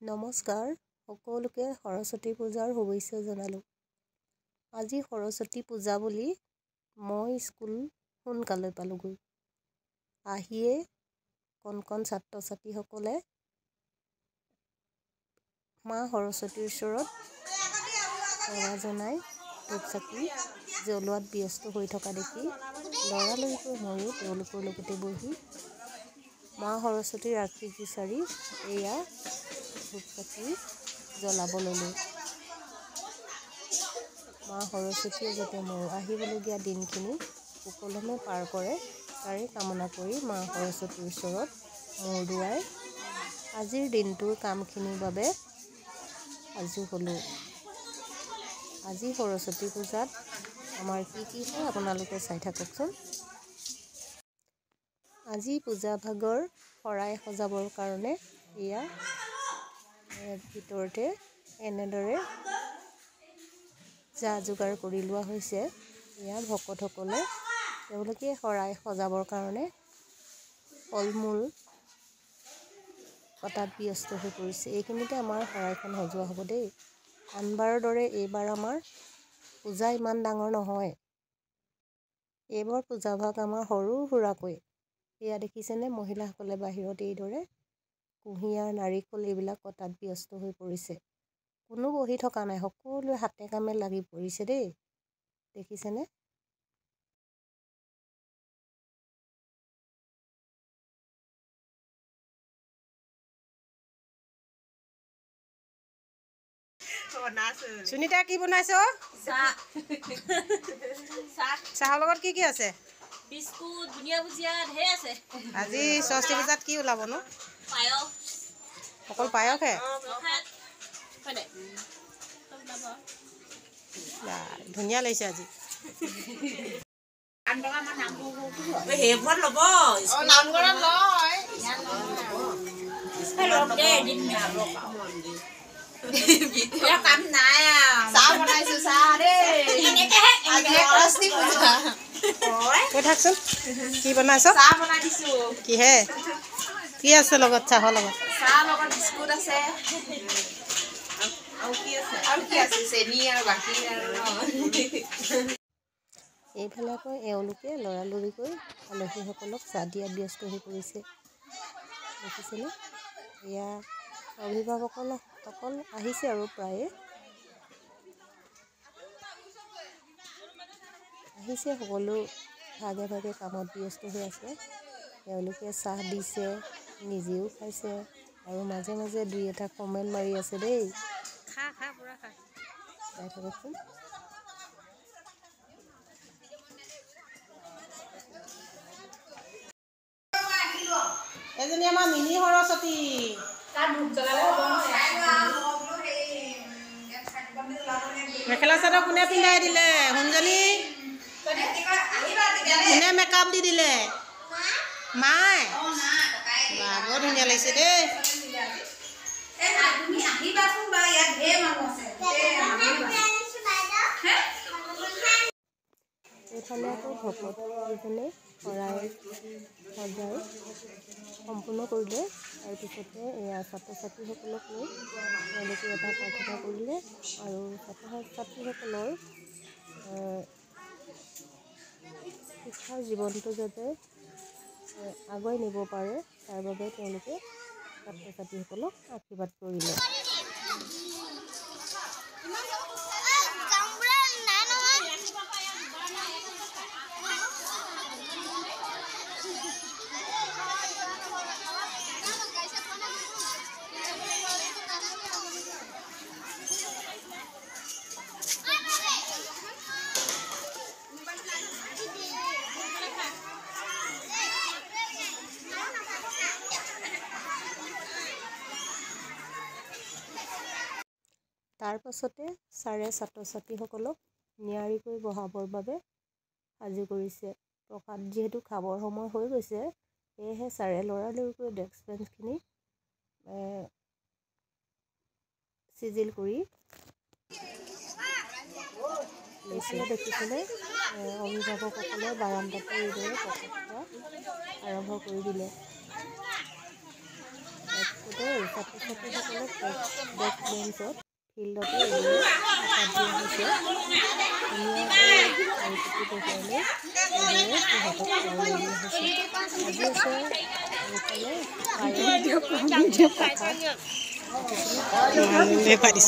নমস্কাৰ সকলোকে সৰস্বতী পূজাৰ শুভেচ্ছা জনালোঁ। আজি সৰস্বতী পূজা বুলি মই স্কুল সোনকালে পালোগৈ। আহিয়ে কণ ছাত্ৰ ছাত্ৰীসকলে মা সৰস্বতীৰ ওচৰত সেৱা জনাই ধূপ চাকি জ্বলোৱাত ব্যস্ত হৈ থকা দেখি লৰালৰিকৈ ময়ো তেওঁলোকৰ লগতে বহি মা সৰস্বতীৰ আশীষ বিচাৰি এয়া ধূপ চাকি জ্বলাব ল'লোঁ। মা সৰস্বতীয়ে যাতে মোৰ আহিবলগীয়া দিনখিনি সুকলমে পাৰ কৰে তাৰে কামনা কৰি মা সৰস্বতীৰ ওচৰত মূৰ দোৱাই আজিৰ দিনটোৰ কামখিনিৰ বাবে সাজু হ'লোঁ। আজি সৰস্বতী পূজাত আমাৰ কি হয় আপোনালোকে চাই থাককচোন। আজি পূজা ভাগৰ শৰাই সজাবৰ কাৰণে এয়া ভিতৰতে এনেদৰে যা যোগাৰ কৰি লোৱা হৈছে। এয়া ভকতসকলে তেওঁলোকে শৰাই সজাবৰ কাৰণে ফল মূল কটাত ব্যস্ত হৈ পৰিছে। এইখিনিতে আমাৰ শৰাইখন সজোৱা হ'ব দেই। আনবাৰৰ দৰে এইবাৰ আমাৰ পূজা ইমান ডাঙৰ নহয়। এইবাৰ পূজা ভাগ আমাৰ সৰু সুৰাকৈ। এয়া দেখিছেনে মহিলাসকলে বাহিৰত এইদৰে কুঁহিয়াৰ নাৰিকল এইবিলাক কটাত ব্যস্ত হৈ পৰিছে। কোনো বহি থকা নাই, সকলোৱে হাতে কামে লাগি পৰিছে দেই, দেখিছেনে। সুনিতা কি বনাইছ? চাহৰ লগত কি আছে? বিস্কুট, বুনিয়া ভুজিয়া ঢেৰ আছে। আজি সৰস্বতী পূজাত কি ওলাব নো? পায়স। অকল পায়সহে? ধুনীয়া লাগিছে আজি। কাম নাই চাহ বনাইছো চাহ কৈ থাকচোন কি বনাইছ? চাহ বনাই দিছো। কিহে কি আছে লগত? চাহৰ লগত চাহ লগত বিস্কুট আছে আৰু কি আছে চেনি আৰু গাখীৰ আৰু এইফালে আকৌ এওঁলোকে লৰালৰিকৈ আলহীসকলক চাহ দিয়াত ব্যস্ত হৈ পৰিছে, দেখিছেনে। এয়া অভিভাৱকসকল আহিছে আৰু প্ৰায়ে আহিছে, সকলো ভাগে ভাগে কামত ব্যস্ত হৈ আছে। তেওঁলোকে চাহ দিছে, নিজেও খাইছে আৰু মাজে মাজে দুই এটা কমেণ্ট মাৰি আছে দেই। চাই থাককচোন। এজনী আমাৰ মিনি সৰস্বতী। মেখেলা চাদৰ কোনে পিন্ধাই দিলে? শুনজনী কোনে মেকআপ দি দিলে? মায়ে। বৰ ধুনীয়া লাগিছে দেই। এইফালে আকৌ ভকতকেইজনে শৰাই সজাই সম্পূৰ্ণ কৰিলে। তাৰপিছতে এয়া ছাত্ৰ ছাত্ৰীসকলক লৈ তেওঁলোকে এটা প্ৰাৰ্থনা কৰিলে আৰু ছাত্ৰ ছাত্ৰীসকলৰ শিক্ষাৰ জীৱনটো যাতে আগুৱাই নিব পাৰে তাৰ বাবে তেওঁলোকে ছাত্ৰ ছাত্ৰীসকলক আশীৰ্বাদ কৰিলে। তাৰ পাছতে ছাৰে ছাত্ৰ ছাত্ৰীসকলক নিয়াৰিকৈ বহাবৰ বাবে সাজু কৰিছে। প্ৰসাদ যিহেতু খাবৰ সময় হৈ গৈছে, সেয়েহে ছাৰে লৰালৰিকৈ ডেস্ক বেঞ্চখিনি চিজিল কৰি লৈছে। দেখিছিলে অভিভাৱকসকলে বাৰান্দাতে এইদৰে প্ৰসাদ খোৱা আৰম্ভ কৰি দিলে। দেই ছাত্ৰ ছাত্ৰীসকলক ডেস্ক বেঞ্চত ফিল্ডতে এইবোৰ আঁকা দিয়া হৈছে ধুনীয়াকৈ চাৰিচুকি দেখুৱালে এইদৰে সিহঁতক কৰি দিয়া হৈছে আজি আছে এইফালে